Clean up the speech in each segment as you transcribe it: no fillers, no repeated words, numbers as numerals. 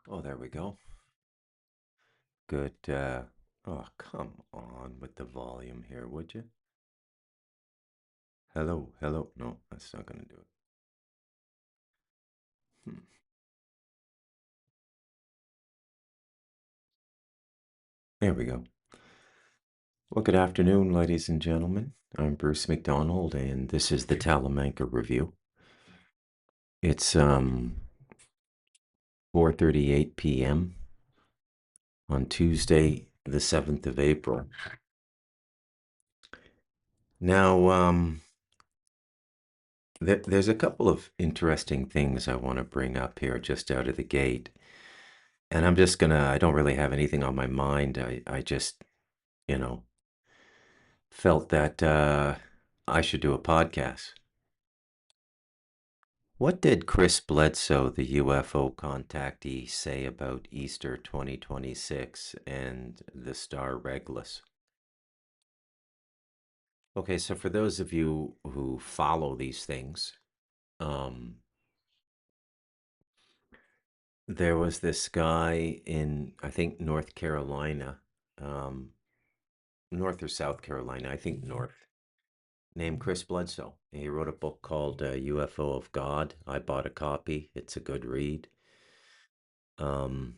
Oh, there we go. Good. Oh, come on with the volume here, would you? Hello, hello. No, that's not going to do it. Hmm. There we go. Well, good afternoon, ladies and gentlemen. I'm Bruce McDonald, and this is the Talamanca Review. It's 4:38 p.m. on Tuesday, the 7th of April. Now, there's a couple of interesting things I want to bring up here just out of the gate. And I don't really have anything on my mind. I just, you know, felt that I should do a podcast. What did Chris Bledsoe, the UFO contactee, say about Easter 2026 and the star Regulus? Okay, so for those of you who follow these things, um, there was this guy in, I think, North Carolina, um, North or South Carolina, I think North, named Chris Bledsoe. He wrote a book called UFO of God. I bought a copy. It's a good read. Um,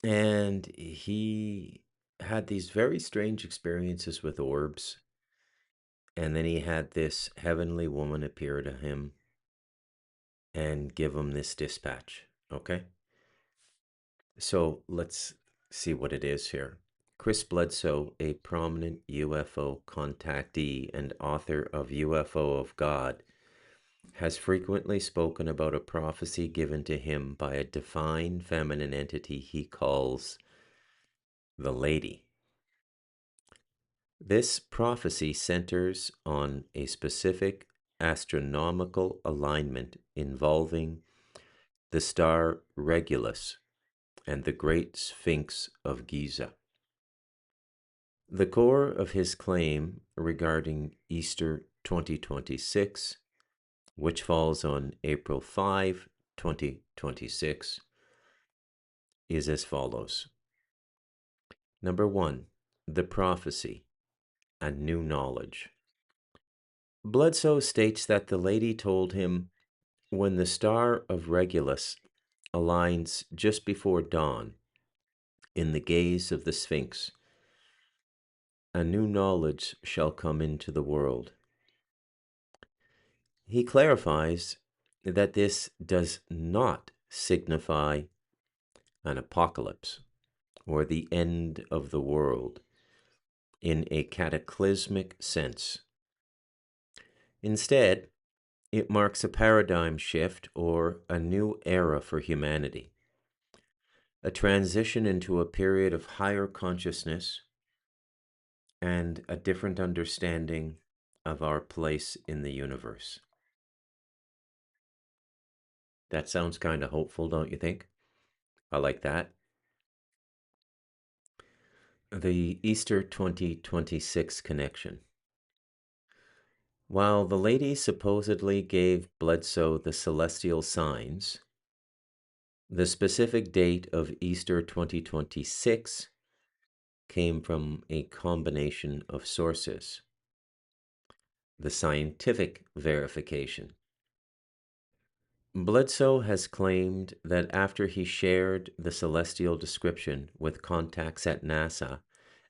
and he had these very strange experiences with orbs. And then he had this heavenly woman appear to him and give him this dispatch. Okay. So let's see what it is here. Chris Bledsoe, a prominent UFO contactee and author of UFO of God, has frequently spoken about a prophecy given to him by a divine feminine entity he calls the Lady. This prophecy centers on a specific astronomical alignment involving the star Regulus and the Great Sphinx of Giza. The core of his claim regarding Easter 2026, which falls on April 5, 2026, is as follows. Number one, the prophecy and new knowledge. Bledsoe states that the lady told him when the star of Regulus aligns just before dawn in the gaze of the Sphinx, a new knowledge shall come into the world. He clarifies that this does not signify an apocalypse or the end of the world in a cataclysmic sense. Instead, it marks a paradigm shift or a new era for humanity, a transition into a period of higher consciousness and a different understanding of our place in the universe. That sounds kind of hopeful, don't you think? I like that. The Easter 2026 connection. While the lady supposedly gave Bledsoe the celestial signs, the specific date of Easter 2026 came from a combination of sources. The scientific verification. Bledsoe has claimed that after he shared the celestial description with contacts at NASA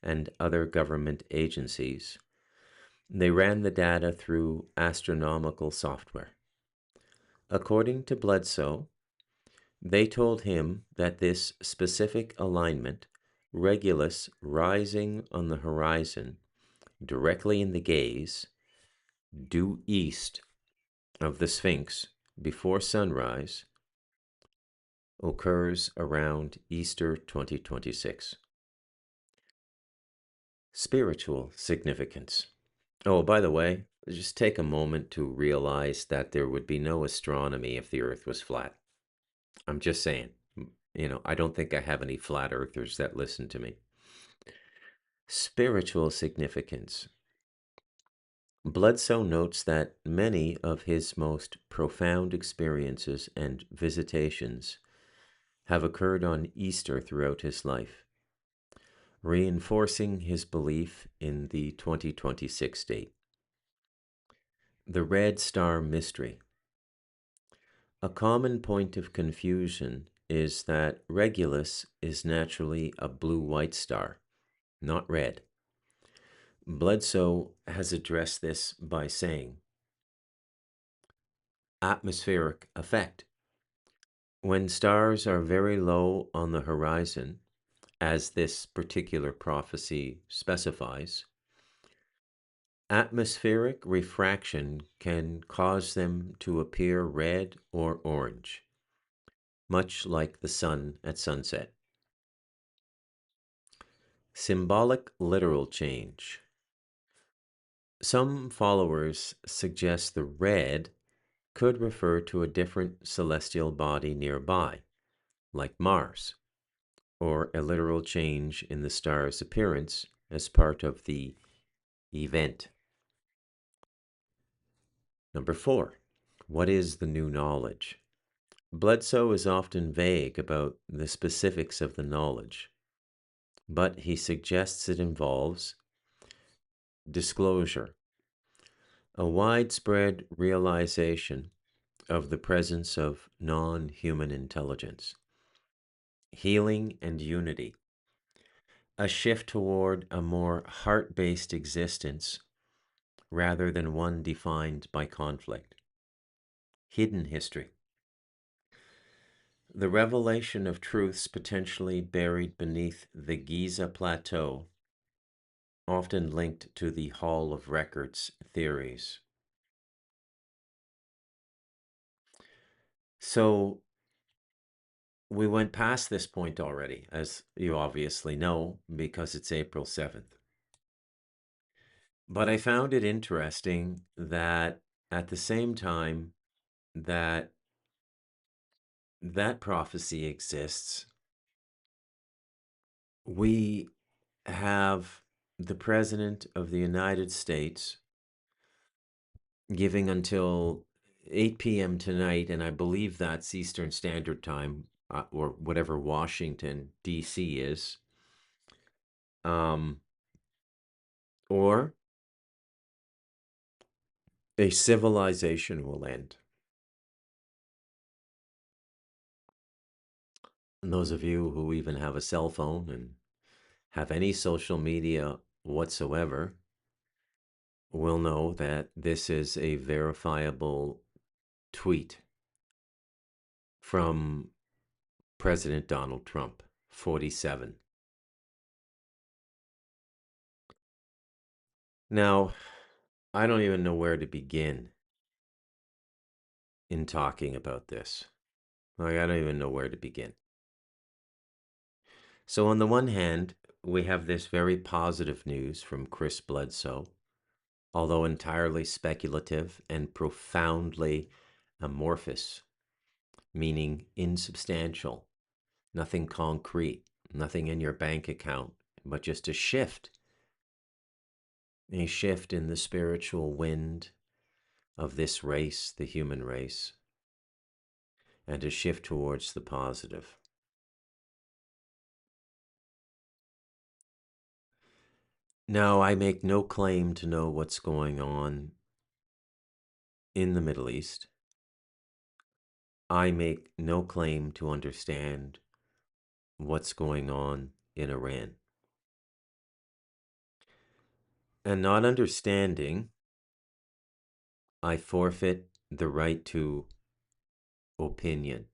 and other government agencies, they ran the data through astronomical software. According to Bledsoe, they told him that this specific alignment, Regulus rising on the horizon, directly in the gaze, due east of the Sphinx before sunrise, occurs around Easter 2026. Spiritual significance. Oh, by the way, just take a moment to realize that there would be no astronomy if the Earth was flat. I'm just saying. I don't think I have any flat earthers that listen to me. Spiritual significance. Bledsoe notes that many of his most profound experiences and visitations have occurred on Easter throughout his life, reinforcing his belief in the 2026 date. The Red Star Mystery. A common point of confusion is that Regulus is naturally a blue-white star, not red. Bledsoe has addressed this by saying, atmospheric effect. When stars are very low on the horizon, as this particular prophecy specifies, atmospheric refraction can cause them to appear red or orange, much like the sun at sunset. Symbolic literal change. Some followers suggest the red could refer to a different celestial body nearby, like Mars, or a literal change in the star's appearance as part of the event. Number 4, what is the new knowledge? Bledsoe is often vague about the specifics of the knowledge, but he suggests it involves disclosure, a widespread realization of the presence of non-human intelligence, healing and unity, a shift toward a more heart-based existence rather than one defined by conflict. Hidden history. The revelation of truths potentially buried beneath the Giza Plateau, often linked to the Hall of Records theories. So we went past this point already, as you obviously know, because it's April 7th. But I found it interesting that at the same time that that prophecy exists, we have the President of the United States giving until 8 p.m. tonight, and I believe that's Eastern Standard Time, or whatever Washington, D.C. is, or a civilization will end. And those of you who even have a cell phone and have any social media whatsoever will know that this is a verifiable tweet from President Donald Trump, 47. Now, I don't even know where to begin in talking about this. Like, I don't even know where to begin. So on the one hand, we have this very positive news from Chris Bledsoe, although entirely speculative and profoundly amorphous, meaning insubstantial, nothing concrete, nothing in your bank account, but just a shift in the spiritual wind of this race, the human race, and a shift towards the positive. Now, I make no claim to know what's going on in the Middle East. I make no claim to understand what's going on in Iran. And not understanding, I forfeit the right to opinion.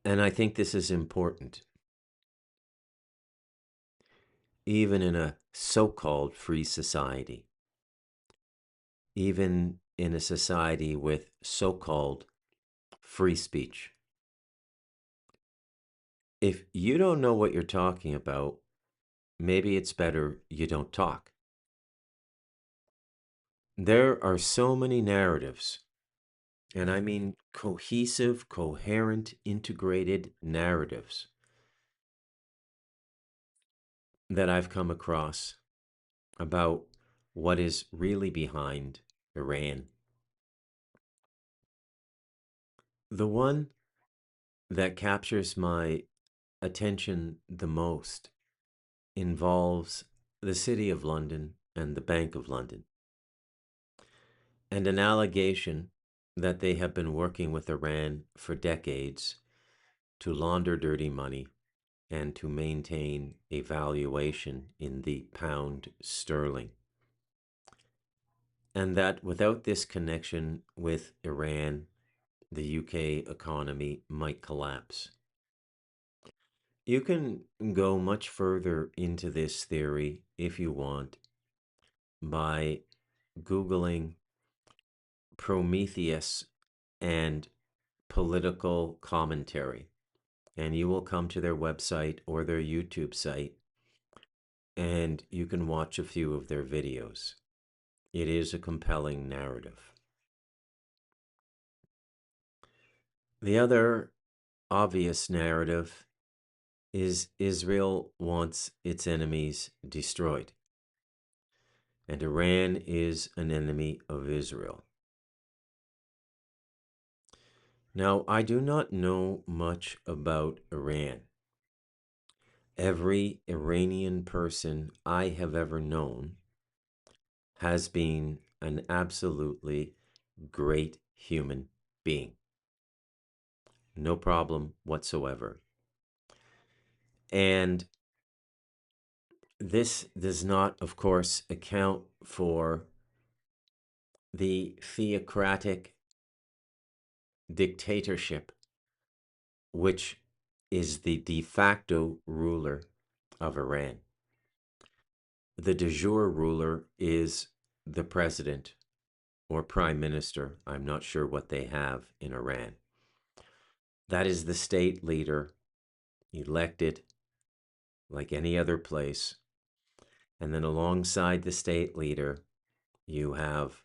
And I think this is important. Even in a so-called free society, even in a society with so-called free speech. If you don't know what you're talking about, maybe it's better you don't talk. There are so many narratives, and I mean cohesive, coherent, integrated narratives that I've come across about what is really behind Iran. The one that captures my attention the most involves the City of London and the Bank of London, and an allegation that they have been working with Iran for decades to launder dirty money and to maintain a valuation in the pound sterling. And that without this connection with Iran, the UK economy might collapse. You can go much further into this theory if you want by Googling Prometheus and political commentary, and you will come to their website or their YouTube site, and you can watch a few of their videos. It is a compelling narrative. The other obvious narrative is Israel wants its enemies destroyed, and Iran is an enemy of Israel. Now, I do not know much about Iran. Every Iranian person I have ever known has been an absolutely great human being. No problem whatsoever. And this does not, of course, account for the theocratic dictatorship, which is the de facto ruler of Iran. The de jure ruler is the president or prime minister. I'm not sure what they have in Iran. That is the state leader elected like any other place. And then alongside the state leader, you have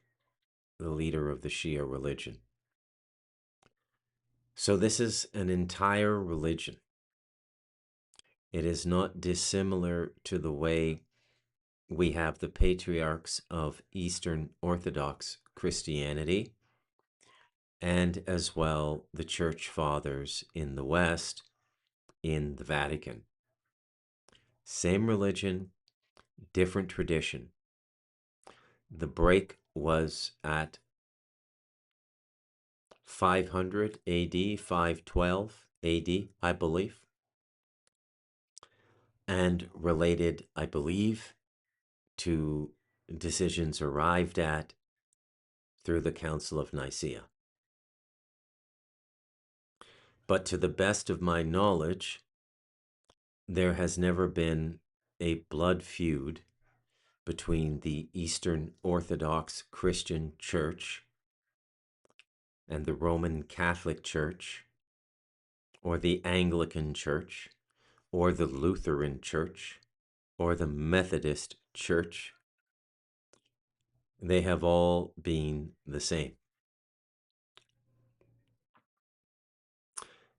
the leader of the Shia religion. So this is an entire religion. It is not dissimilar to the way we have the patriarchs of Eastern Orthodox Christianity, and as well the church fathers in the West, in the Vatican. Same religion, different tradition. The break was at 500 AD, 512 AD, I believe, and related, I believe, to decisions arrived at through the Council of Nicaea. But to the best of my knowledge, there has never been a blood feud between the Eastern Orthodox Christian Church and the Roman Catholic Church, or the Anglican Church, or the Lutheran Church, or the Methodist Church. They have all been the same.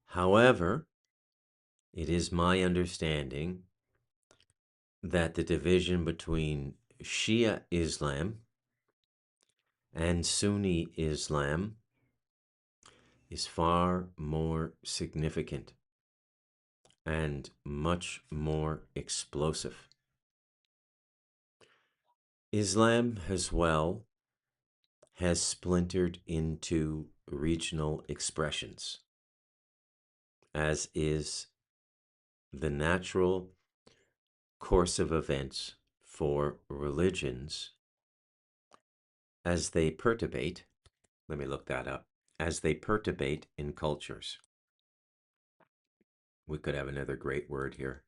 However, it is my understanding that the division between Shia Islam and Sunni Islam is far more significant and much more explosive. Islam, as well, has splintered into regional expressions, as is the natural course of events for religions as they perturbate. Let me look that up. As they perturbate in cultures. We could have another great word here.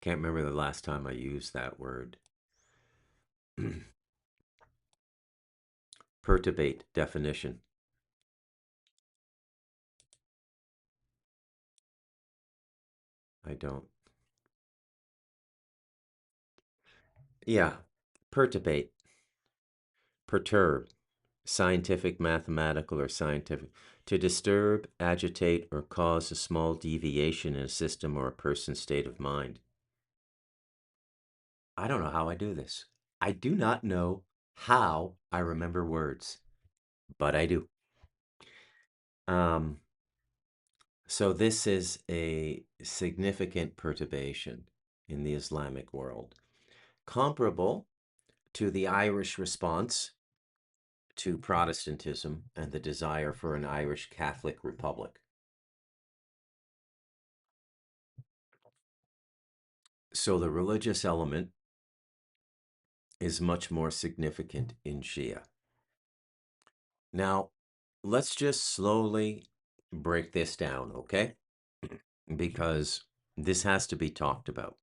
Can't remember the last time I used that word. Perturbate definition. I don't. Yeah, perturbate. Perturb. Scientific, mathematical, or scientific. To disturb, agitate, or cause a small deviation in a system or a person's state of mind. I don't know how I do this. I do not know how I remember words, but I do. Um, So this is a significant perturbation in the Islamic world, comparable to the Irish response to Protestantism and the desire for an Irish Catholic republic. So the religious element is much more significant in Shia. Now, let's just slowly break this down, okay? Because this has to be talked about.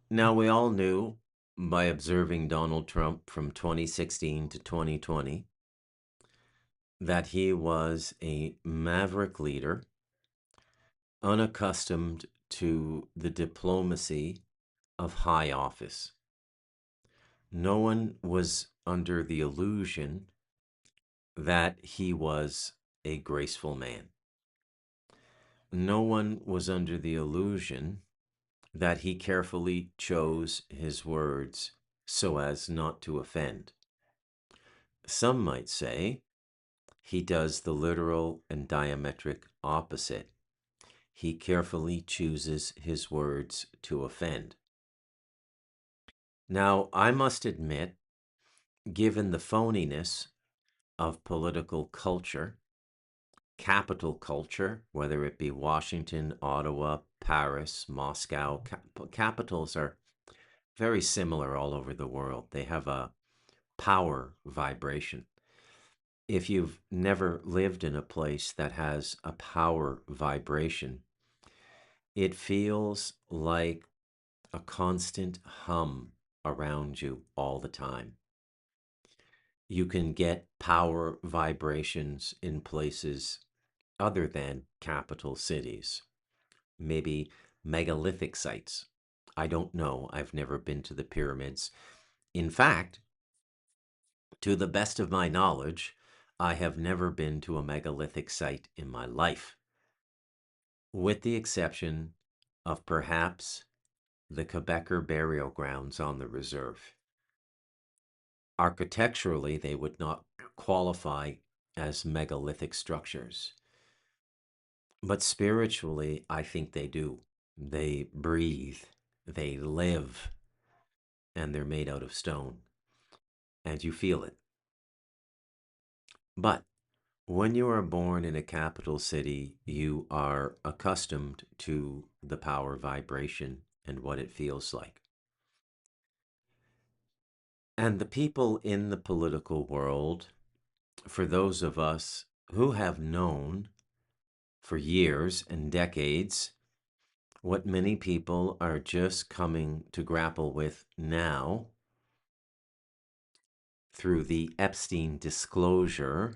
Now, we all knew by observing Donald Trump from 2016 to 2020 that he was a maverick leader, unaccustomed to the diplomacy of high office. No one was under the illusion that he was a graceful man. No one was under the illusion that he carefully chose his words so as not to offend. Some might say he does the literal and diametric opposite. He carefully chooses his words to offend. Now, I must admit, given the phoniness of political culture, capital culture, whether it be Washington, Ottawa, Paris, Moscow, capitals are very similar all over the world. They have a power vibration. If you've never lived in a place that has a power vibration, it feels like a constant hum around you all the time. You can get power vibrations in places other than capital cities, maybe megalithic sites. I don't know. I've never been to the pyramids. In fact, to the best of my knowledge, I have never been to a megalithic site in my life, with the exception of perhaps the Quebecer burial grounds on the reserve. Architecturally, they would not qualify as megalithic structures, but spiritually, I think they do. They breathe, they live, and they're made out of stone, and you feel it. But when you are born in a capital city, you are accustomed to the power vibration and what it feels like. And the people in the political world, for those of us who have known for years and decades what many people are just coming to grapple with now through the Epstein disclosure,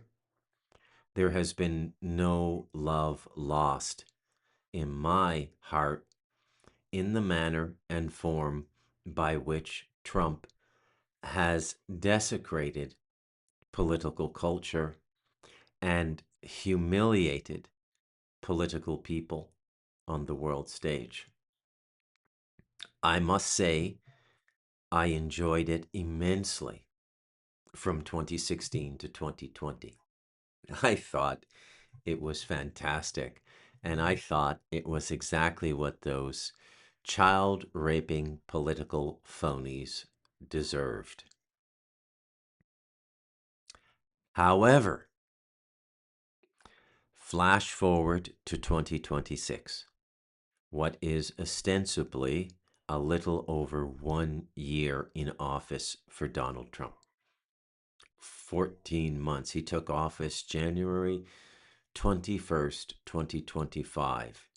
there has been no love lost in my heart in the manner and form by which Trump has desecrated political culture and humiliated political people on the world stage. I must say, I enjoyed it immensely from 2016 to 2020. I thought it was fantastic. And I thought it was exactly what those child raping political phonies deserved. However, flash forward to 2026, what is ostensibly a little over 1 year in office for Donald Trump. 14 months. He took office January 21st, 2025.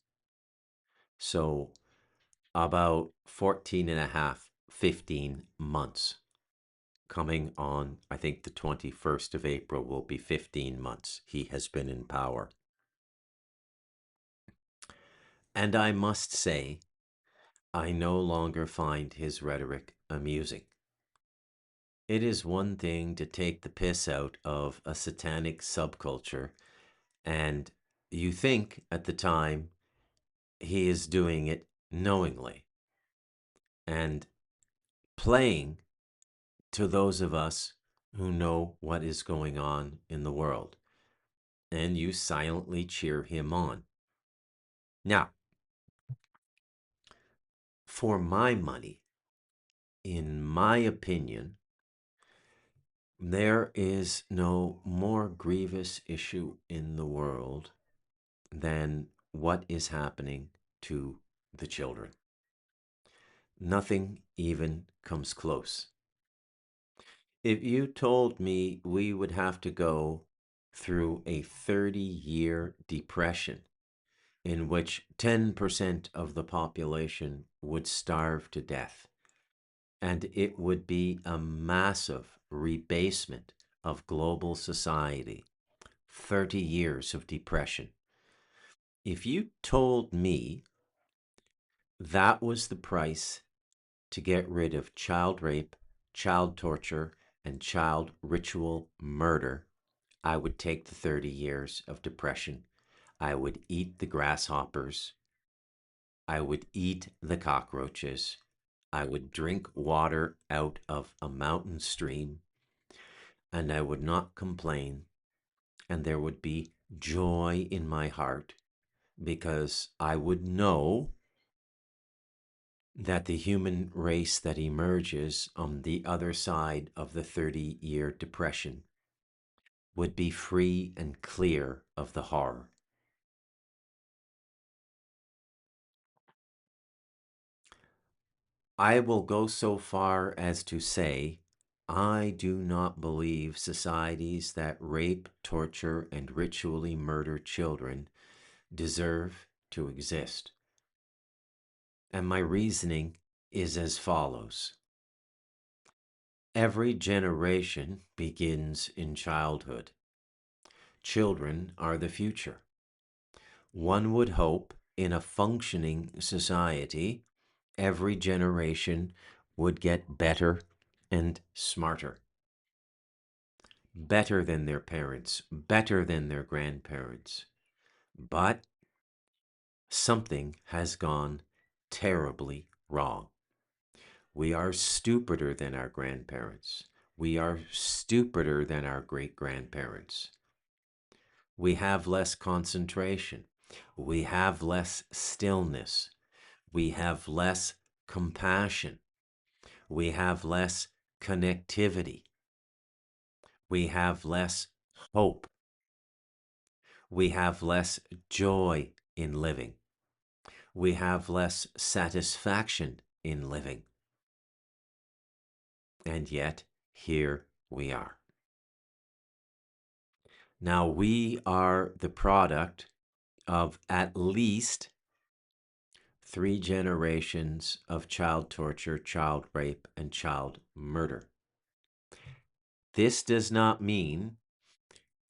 So about 14 and a half, 15 months. Coming on, I think the 21st of April will be 15 months he has been in power. And I must say, I no longer find his rhetoric amusing. It is one thing to take the piss out of a satanic subculture, and you think at the time he is doing it knowingly and playing to those of us who know what is going on in the world. and you silently cheer him on. Now, for my money, in my opinion, there is no more grievous issue in the world than what is happening to the children. Nothing even comes close. If you told me we would have to go through a 30-year depression in which 10% of the population would starve to death, and it would be a massive rebasement of global society, 30 years of depression. If you told me that was the price to get rid of child rape, child torture, and child ritual murder, I would take the 30 years of depression. I would eat the grasshoppers. I would eat the cockroaches. I would drink water out of a mountain stream, and I would not complain. And there would be joy in my heart because I would know that the human race that emerges on the other side of the 30-year depression would be free and clear of the horror. I will go so far as to say I do not believe societies that rape, torture, and ritually murder children deserve to exist. And my reasoning is as follows. Every generation begins in childhood. Children are the future. One would hope in a functioning society, every generation would get better and smarter. Better than their parents, better than their grandparents. But something has gone terribly wrong. We are stupider than our grandparents. We are stupider than our great grandparents. We have less concentration. We have less stillness. We have less compassion. We have less connectivity. We have less hope. We have less joy in living. We have less satisfaction in living. And yet, here we are. Now, we are the product of at least 3 generations of child torture, child rape, and child murder. This does not mean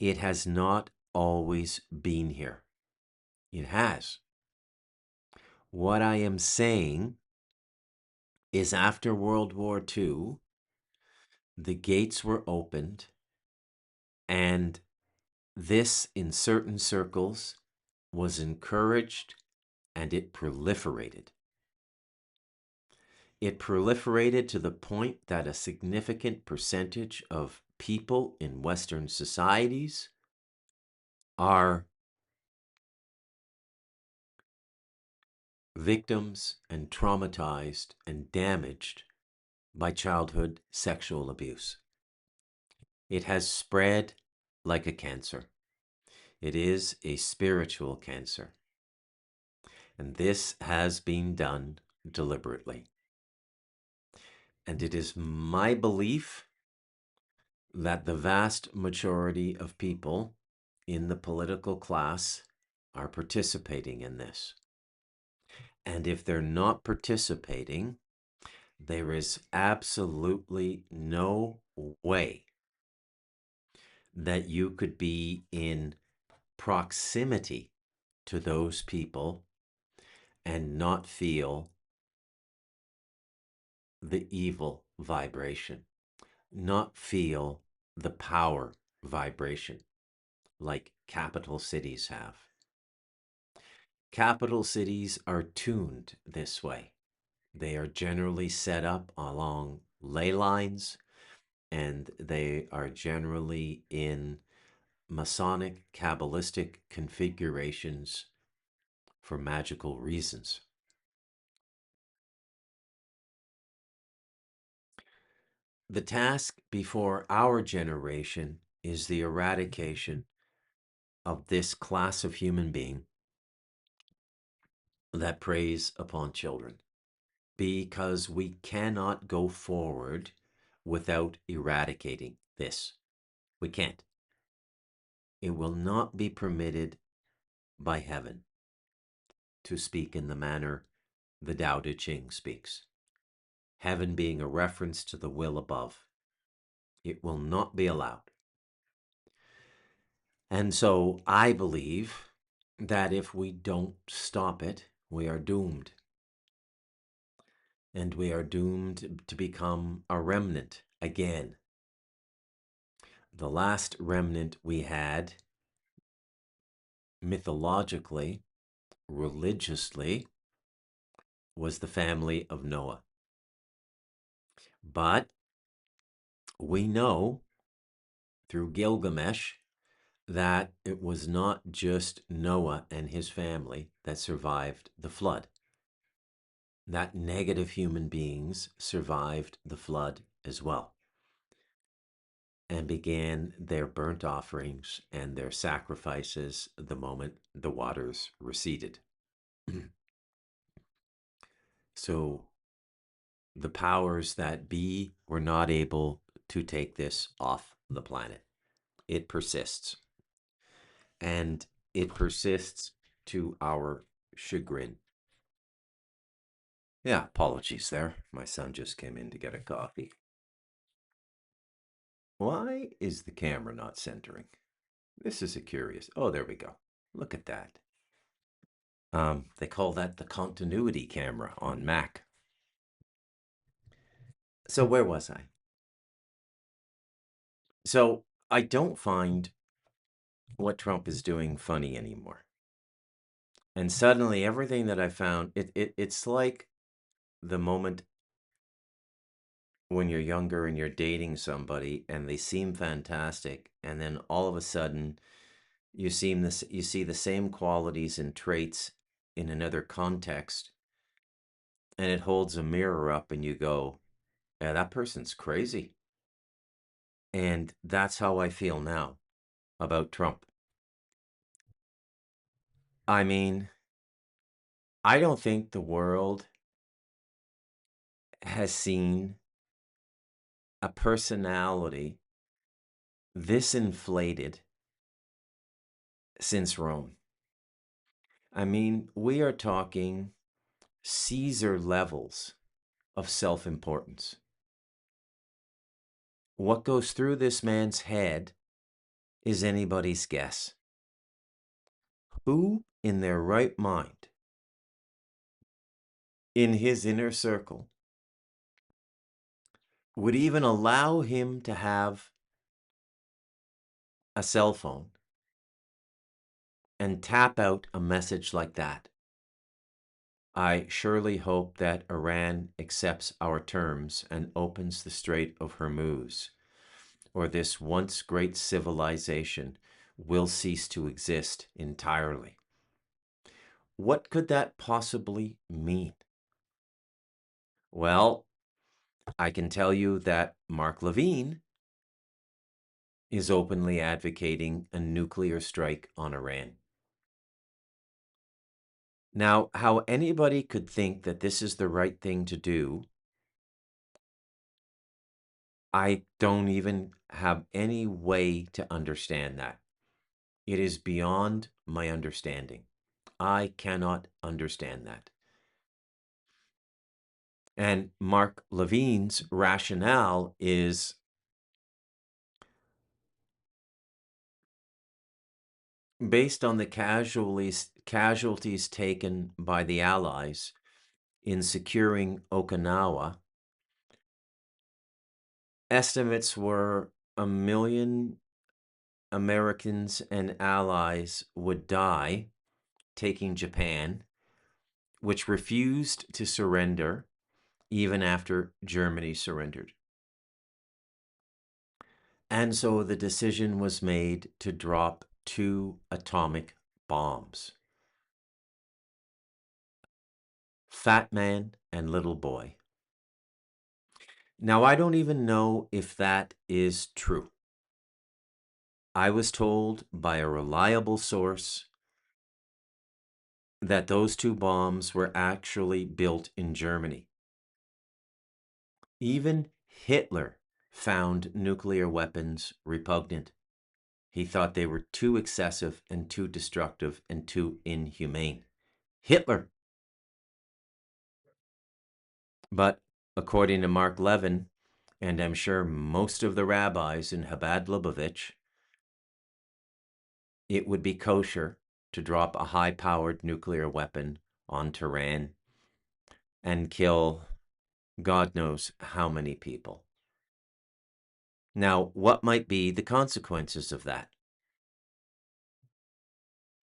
it has not always been here. It has. What I am saying is after World War II, the gates were opened, and this, in certain circles, was encouraged, and it proliferated. It proliferated to the point that a significant percentage of people in Western societies are victims and traumatized and damaged by childhood sexual abuse. It has spread like a cancer. It is a spiritual cancer. And this has been done deliberately. And it is my belief that the vast majority of people in the political class are participating in this. And if they're not participating, there is absolutely no way that you could be in proximity to those people and not feel the evil vibration, not feel the power vibration like capital cities have. Capital cities are tuned this way. They are generally set up along ley lines, and they are generally in Masonic Kabbalistic configurations for magical reasons. The task before our generation is the eradication of this class of human being that preys upon children, because we cannot go forward without eradicating this. We can't. It will not be permitted by heaven to speak in the manner the Tao Te Ching speaks, heaven being a reference to the will above. It will not be allowed. And so I believe that if we don't stop it, we are doomed. And we are doomed to become a remnant again. The last remnant we had, mythologically, religiously, was the family of Noah. But we know through Gilgamesh that it was not just Noah and his family that survived the flood. That negative human beings survived the flood as well and began their burnt offerings and their sacrifices the moment the waters receded. So the powers that be were not able to take this off the planet. It persists. And it persists to our chagrin. Yeah, apologies there. My son just came in to get a coffee. Why is the camera not centering? This is a curious. Oh, there we go. Look at that. They call that the continuity camera on Mac. So where was I? So I don't find what Trump is doing funny anymore. And suddenly everything that I found, it's like the moment when you're younger and you're dating somebody and they seem fantastic, and then all of a sudden you see the same qualities and traits in another context, and it holds a mirror up and you go, yeah, that person's crazy. And that's how I feel now about Trump. I mean, I don't think the world has seen a personality this inflated since Rome. I mean, we are talking Caesar levels of self-importance. What goes through this man's head is anybody's guess. Who in their right mind, in his inner circle, would even allow him to have a cell phone and tap out a message like that? I surely hope that Iran accepts our terms and opens the Strait of Hormuz, or this once great civilization will cease to exist entirely. What could that possibly mean? Well, I can tell you that Mark Levine is openly advocating a nuclear strike on Iran. Now, how anybody could think that this is the right thing to do, I don't even have any way to understand that. It is beyond my understanding. I cannot understand that. And Mark Levine's rationale is based on the casualties taken by the Allies in securing Okinawa. Estimates were 1 million Americans and allies would die taking Japan, which refused to surrender even after Germany surrendered. And so the decision was made to drop 2 atomic bombs. Fat Man and Little Boy. Now, I don't even know if that is true. I was told by a reliable source that those 2 bombs were actually built in Germany. Even Hitler found nuclear weapons repugnant. He thought they were too excessive and too destructive and too inhumane. Hitler! But according to Mark Levin, and I'm sure most of the rabbis in Chabad Lubavitch, it would be kosher to drop a high-powered nuclear weapon on Tehran and kill God knows how many people. Now, what might be the consequences of that?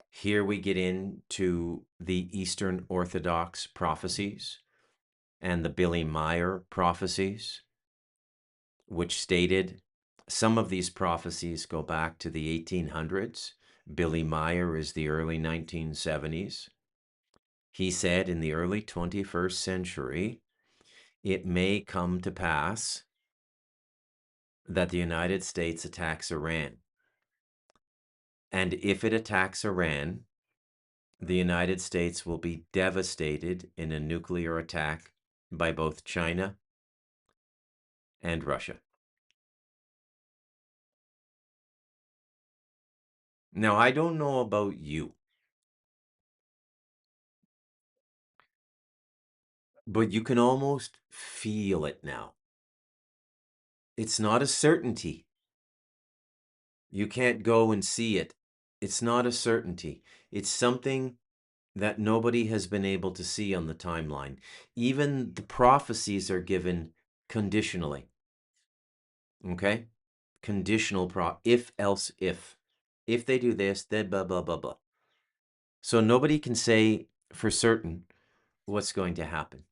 Here we get into the Eastern Orthodox prophecies and the Billy Meyer prophecies, which stated some of these prophecies go back to the 1800s. Billy Meyer is the early 1970s. He said in the early 21st century, it may come to pass that the United States attacks Iran. And if it attacks Iran, the United States will be devastated in a nuclear attack by both China and Russia. Now, I don't know about you, but you can almost feel it now. It's not a certainty. You can't go and see it. It's not a certainty. It's something that nobody has been able to see on the timeline. Even the prophecies are given conditionally. Okay? Conditional if, else, if. If they do this, then blah, blah, blah, blah. So nobody can say for certain what's going to happen.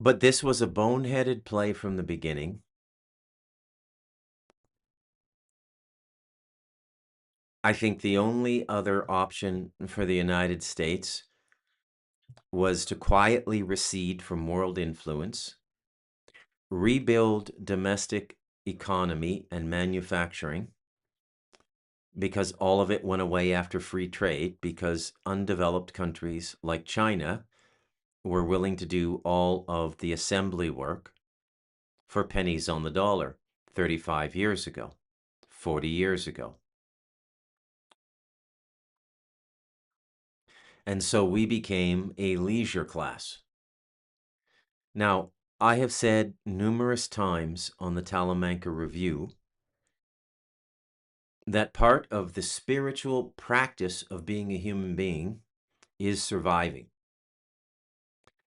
But this was a boneheaded play from the beginning. I think the only other option for the United States was to quietly recede from world influence, rebuild domestic economy and manufacturing, because all of it went away after free trade, because undeveloped countries like China were willing to do all of the assembly work for pennies on the dollar 35 years ago, 40 years ago. And so we became a leisure class. Now, I have said numerous times on the Talamanca Review that part of the spiritual practice of being a human being is surviving.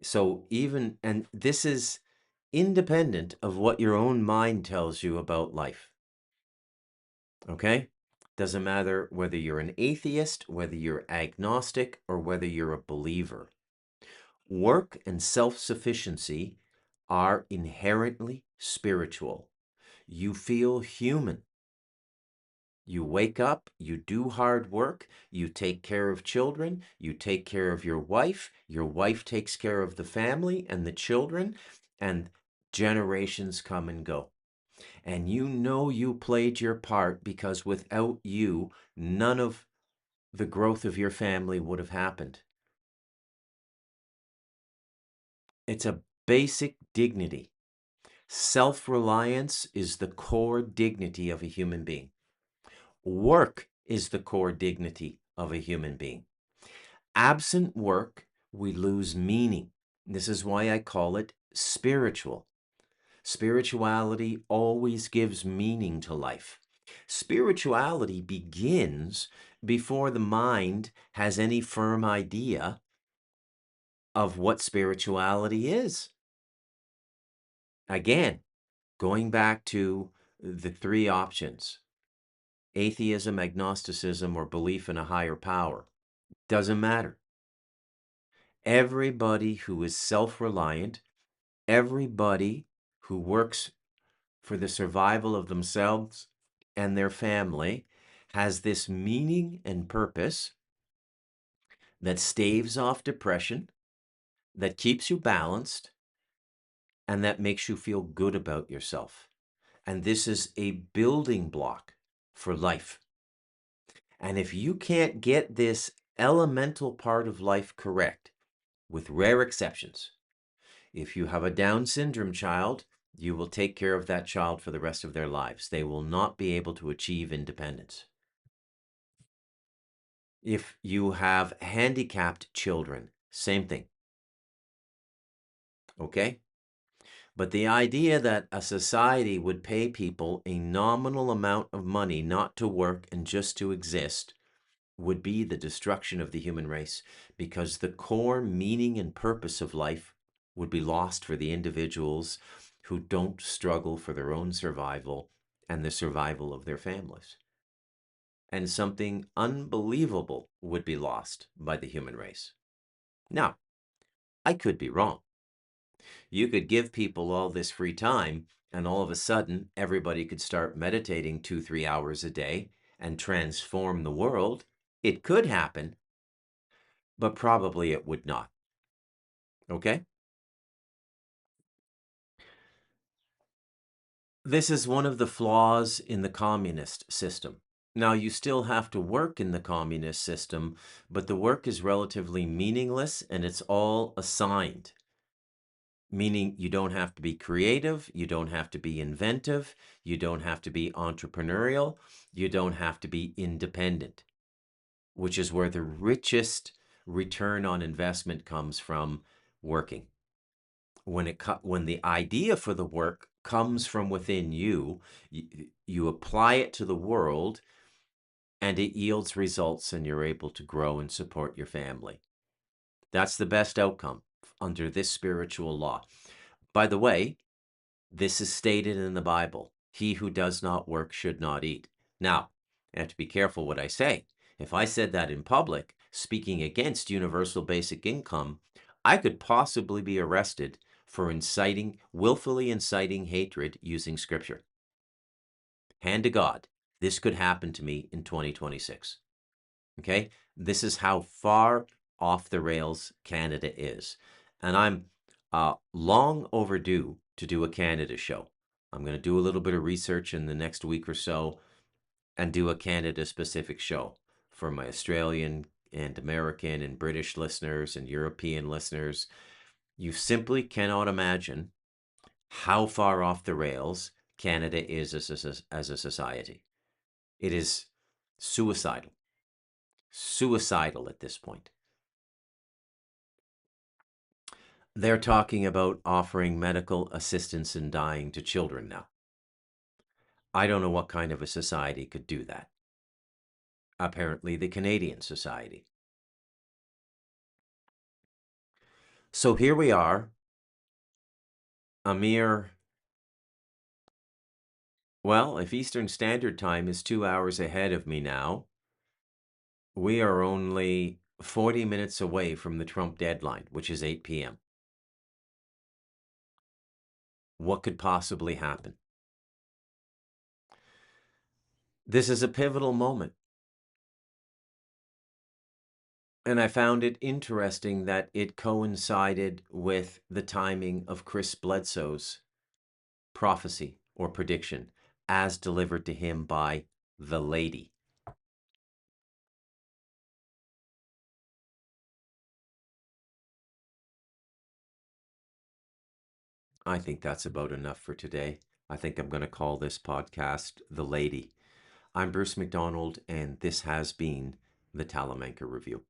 So even, and this is independent of what your own mind tells you about life. Okay? Doesn't matter whether you're an atheist, whether you're agnostic, or whether you're a believer. Work and self-sufficiency are inherently spiritual. You feel human. You wake up, you do hard work, you take care of children, you take care of your wife takes care of the family and the children, and generations come and go. And you know you played your part, because without you, none of the growth of your family would have happened. It's a basic dignity. Self-reliance is the core dignity of a human being. Work is the core dignity of a human being. Absent work, we lose meaning. This is why I call it spiritual. Spirituality always gives meaning to life. Spirituality begins before the mind has any firm idea of what spirituality is. Again, going back to the 3 options: atheism, agnosticism, or belief in a higher power. Doesn't matter. Everybody who is self-reliant Everybody who works for the survival of themselves and their family has this meaning and purpose that staves off depression, that keeps you balanced, and that makes you feel good about yourself. And this is a building block for life. And if you can't get this elemental part of life correct, with rare exceptions, if you have a Down syndrome child, you will take care of that child for the rest of their lives. They will not be able to achieve independence. If you have handicapped children, same thing. Okay? But the idea that a society would pay people a nominal amount of money not to work and just to exist would be the destruction of the human race, because the core meaning and purpose of life would be lost for the individuals who don't struggle for their own survival and the survival of their families. And something unbelievable would be lost by the human race. Now, I could be wrong. You could give people all this free time, and all of a sudden, everybody could start meditating 2-3 hours a day and transform the world. It could happen, but probably it would not. Okay? This is one of the flaws in the communist system. Now, you still have to work in the communist system, but the work is relatively meaningless and it's all assigned. Meaning you don't have to be creative, you don't have to be inventive, you don't have to be entrepreneurial, you don't have to be independent, which is where the richest return on investment comes from working. When the idea for the work comes from within you, you apply it to the world and it yields results and you're able to grow and support your family. That's the best outcome under this spiritual law. By the way, this is stated in the Bible. He who does not work should not eat. Now, I have to be careful what I say. If I said that in public, speaking against universal basic income, I could possibly be arrested for willfully inciting hatred using scripture. Hand to God, this could happen to me in 2026. Okay? This is how far off the rails Canada is. And I'm long overdue to do a Canada show. I'm going to do a little bit of research in the next week or so and do a Canada-specific show for my Australian and American and British listeners and European listeners. You simply cannot imagine how far off the rails Canada is as a society. It is suicidal. Suicidal at this point. They're talking about offering medical assistance in dying to children now. I don't know what kind of a society could do that. Apparently, the Canadian society. So here we are, a mere, well, if Eastern Standard Time is 2 hours ahead of me now, we are only 40 minutes away from the Trump deadline, which is 8 p.m. What could possibly happen? This is a pivotal moment. And I found it interesting that it coincided with the timing of Chris Bledsoe's prophecy or prediction as delivered to him by the lady. I think that's about enough for today. I think I'm going to call this podcast The Lady. I'm Bruce McDonald, and this has been the Talamanca Review.